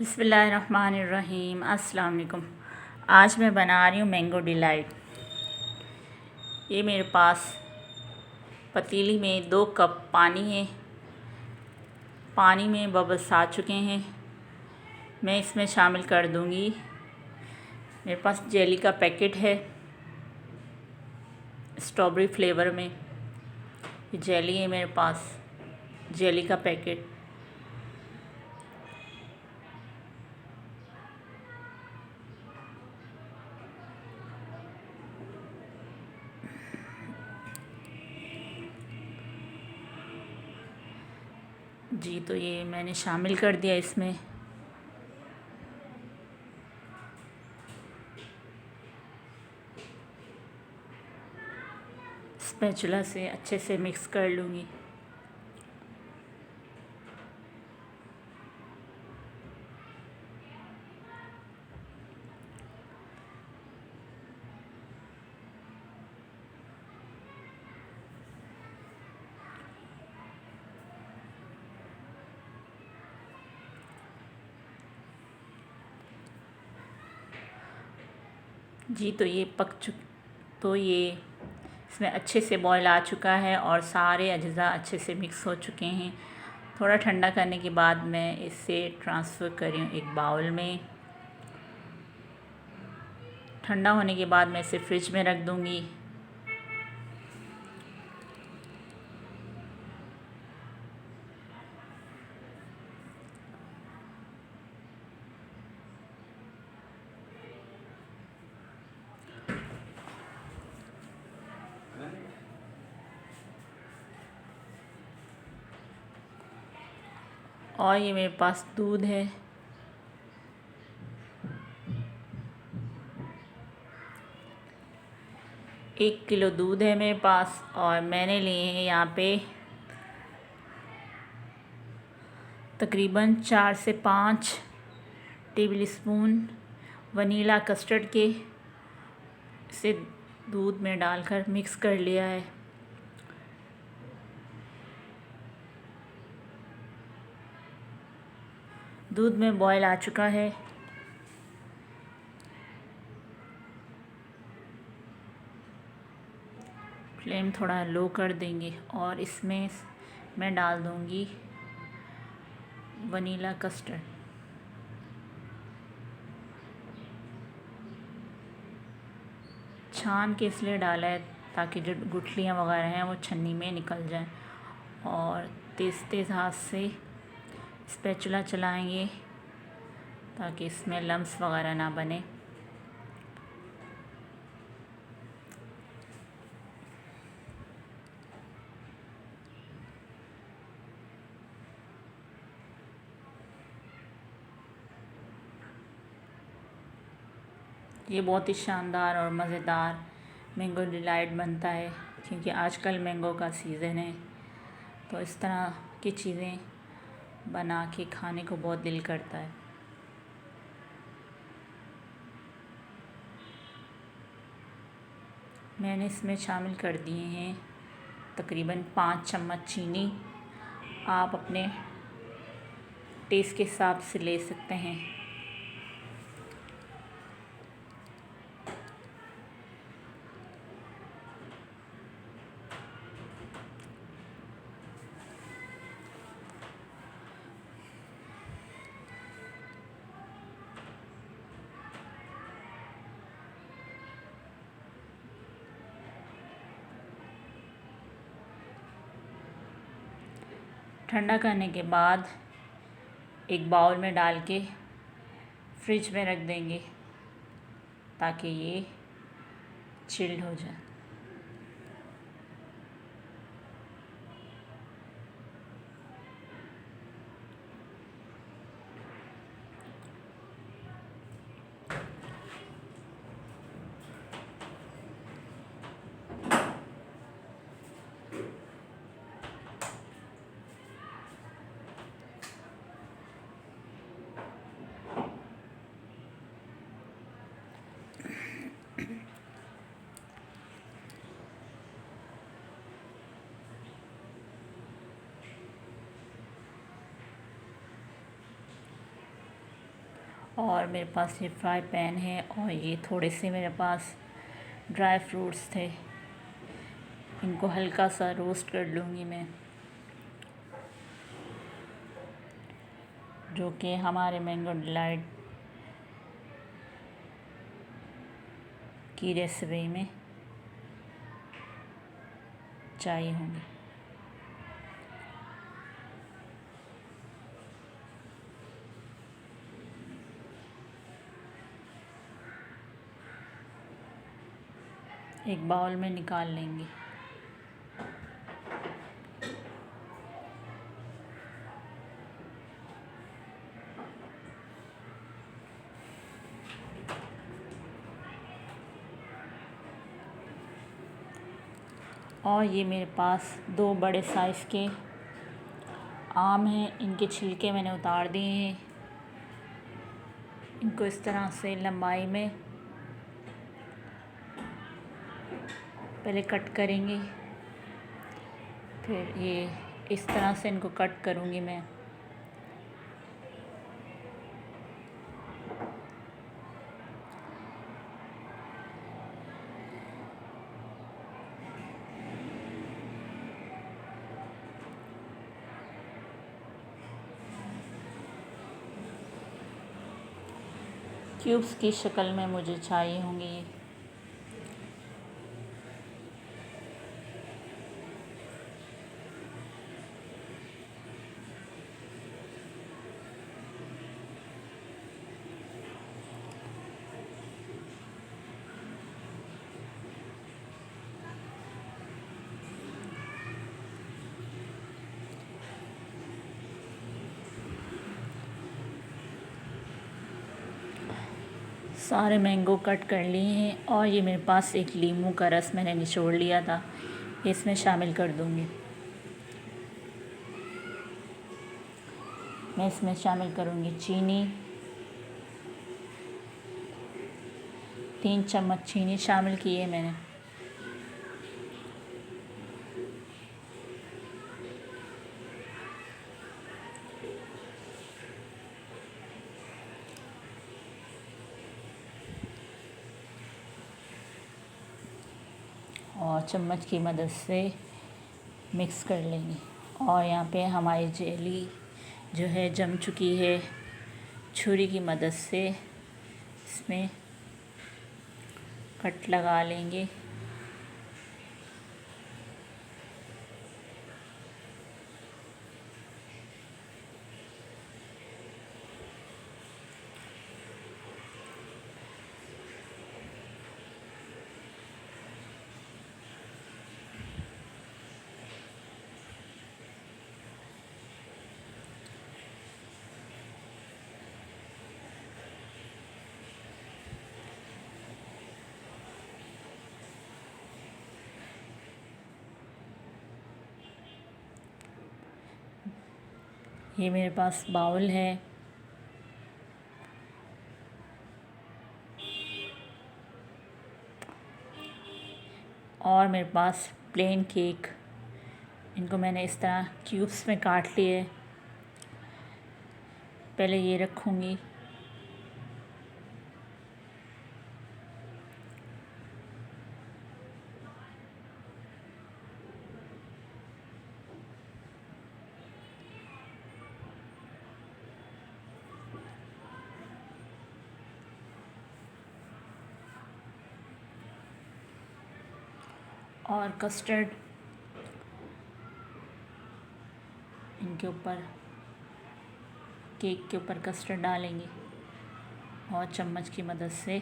बिस्मिल्लाहिर्रहमानिर्रहीम। अस्सलाम वालेकुम। आज मैं बना रही हूँ मैंगो डिलाइट। ये मेरे पास पतीली में 2 कप पानी है। पानी में बबल्स आ चुके हैं। मैं इसमें शामिल कर दूँगी, मेरे पास जेली का पैकेट है स्ट्रॉबेरी फ्लेवर में। ये जेली है मेरे पास, जेली का पैकेट। जी, तो ये मैंने शामिल कर दिया इसमें। स्पैचुला से अच्छे से मिक्स कर लूँगी। जी, तो ये तो ये इसमें अच्छे से बॉईल आ चुका है और सारे अज्जा अच्छे से मिक्स हो चुके हैं। थोड़ा ठंडा करने के बाद मैं इसे ट्रांसफ़र करी हूँ एक बाउल में। ठंडा होने के बाद मैं इसे फ्रिज में रख दूँगी। और ये मेरे पास दूध है। एक किलो दूध है मेरे पास और मैंने लिए हैं यहाँ पे तकरीबन 4 से 5 टेबल स्पून वनीला कस्टर्ड के। इसे दूध में डालकर मिक्स कर लिया है। दूध में बॉईल आ चुका है। फ्लेम थोड़ा लो कर देंगे और इसमें मैं डाल दूँगी वनीला कस्टर्ड। छान के इसलिए डाला है ताकि जो गुठलियाँ वगैरह हैं वो छन्नी में निकल जाएं। और तेज़ तेज़ हाथ से स्पैचुला चलाएंगे ताकि इसमें लम्स वगैरह ना बने। ये बहुत ही शानदार और मज़ेदार मैंगो डिलाइट बनता है क्योंकि आजकल मैंगो का सीज़न है, तो इस तरह की चीज़ें बना के खाने को बहुत दिल करता है। मैंने इसमें शामिल कर दिए हैं तकरीबन 5 चम्मच चीनी। आप अपने टेस्ट के हिसाब से ले सकते हैं। ठंडा करने के बाद एक बाउल में डाल के फ्रिज में रख देंगे ताकि ये चिल्ड हो जाए। और मेरे पास ये फ्राई पैन है और ये थोड़े से मेरे पास ड्राई फ्रूट्स थे, इनको हल्का सा रोस्ट कर लूँगी मैं, जो कि हमारे मैंगो डिलाइट की रेसिपी में चाहिए होंगे। एक बाउल में निकाल लेंगे। और ये मेरे पास 2 बड़े साइज़ के आम हैं, इनके छिलके मैंने उतार दिए हैं। इनको इस तरह से लंबाई में पहले कट करेंगे, फिर ये इस तरह से इनको कट करूँगी मैं। क्यूब्स की शक्ल में मुझे चाहिए होंगे ये। सारे मैंगो कट कर लिए हैं और ये मेरे पास एक नींबू का रस मैंने निचोड़ लिया था, इसमें शामिल कर दूँगी। मैं इसमें शामिल करूँगी चीनी, 3 चम्मच चीनी शामिल की है मैंने। और चम्मच की मदद से मिक्स कर लेंगे। और यहाँ पे हमारी जेली जो है जम चुकी है, छुरी की मदद से इसमें कट लगा लेंगे। ये मेरे पास बाउल है और मेरे पास प्लेन केक, इनको मैंने इस तरह क्यूब्स में काट लिए। पहले ये रखूँगी, और कस्टर्ड इनके ऊपर, केक के ऊपर कस्टर्ड डालेंगे और चम्मच की मदद से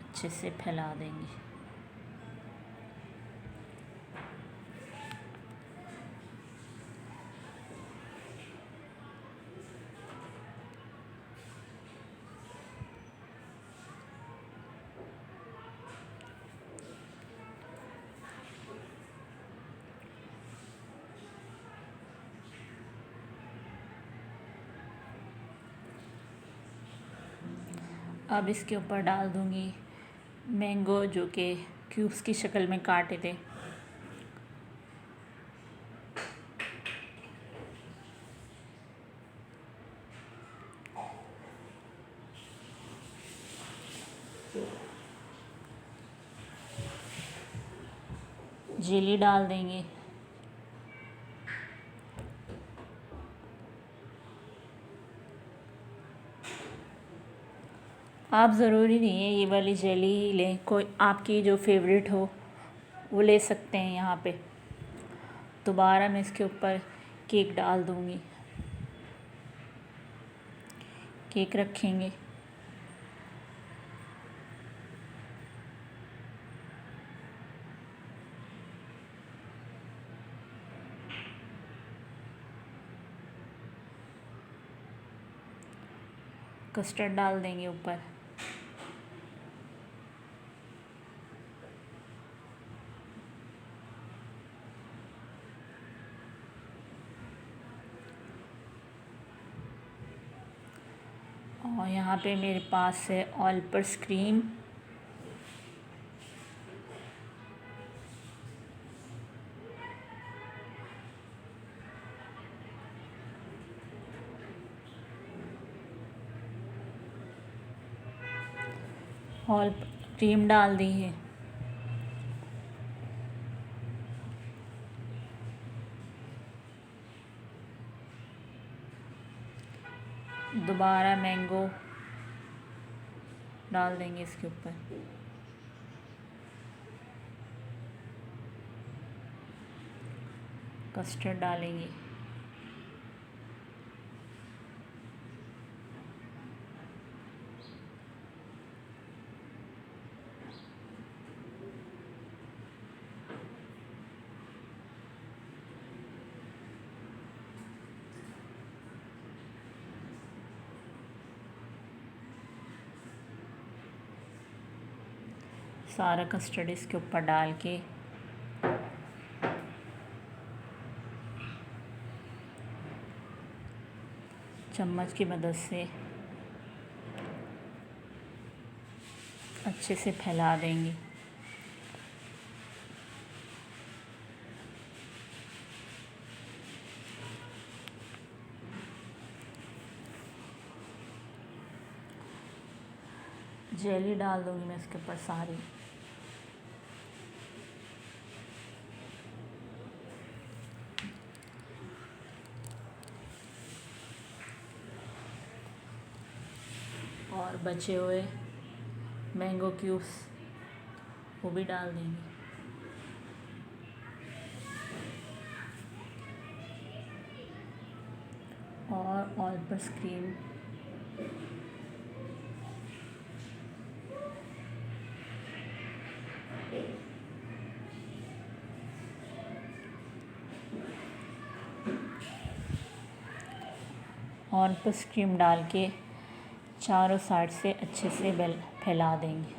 अच्छे से फैला देंगे। अब इसके ऊपर डाल दूँगी मैंगो, जो कि क्यूब्स की शक्ल में काटे थे। जेली डाल देंगे। आप ज़रूरी नहीं है ये वाली जेली ही लें, कोई आपकी जो फेवरेट हो वो ले सकते हैं। यहाँ पे दोबारा मैं इसके ऊपर केक डाल दूँगी। केक रखेंगे। कस्टर्ड डाल देंगे ऊपर। और यहाँ पे मेरे पास है all purse cream. All cream डाल दी है। दोबारा मैंगो डाल देंगे इसके ऊपर। कस्टर्ड डालेंगे। सारा कस्टर्ड इसके ऊपर डाल के चम्मच की मदद से अच्छे से फैला देंगे। जेली डाल दूँगी मैं इसके ऊपर सारी। और बचे हुए मैंगो क्यूब्स वो भी डाल देंगे। और all purse cream all purse cream डाल के चारों साइड से अच्छे से फैला देंगे।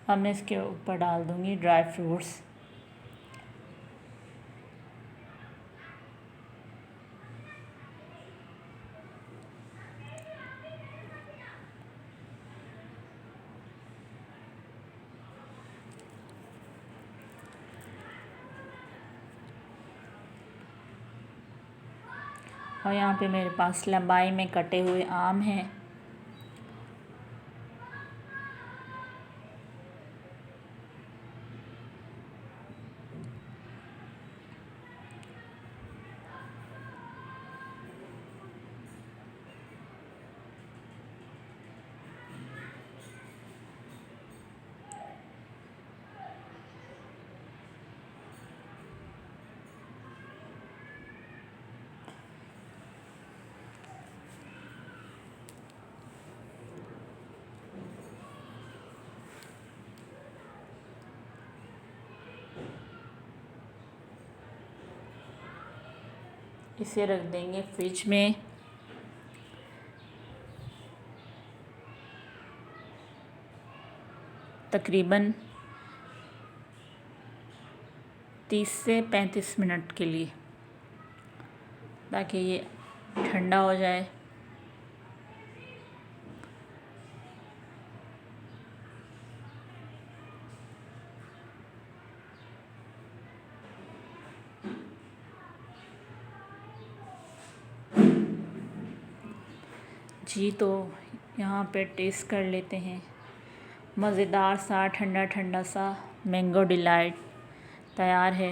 अब मैं इसके ऊपर डाल दूँगी ड्राई फ्रूट्स। और यहाँ पे मेरे पास लंबाई में कटे हुए आम हैं। इसे रख देंगे फ्रिज में। तकरीबन 30 से 35 मिनट के लिए। ताकि ये ठंडा हो जाए। जी तो यहाँ पे टेस्ट कर लेते हैं। मज़ेदार सा ठंडा ठंडा सा मैंगो डिलाइट तैयार है।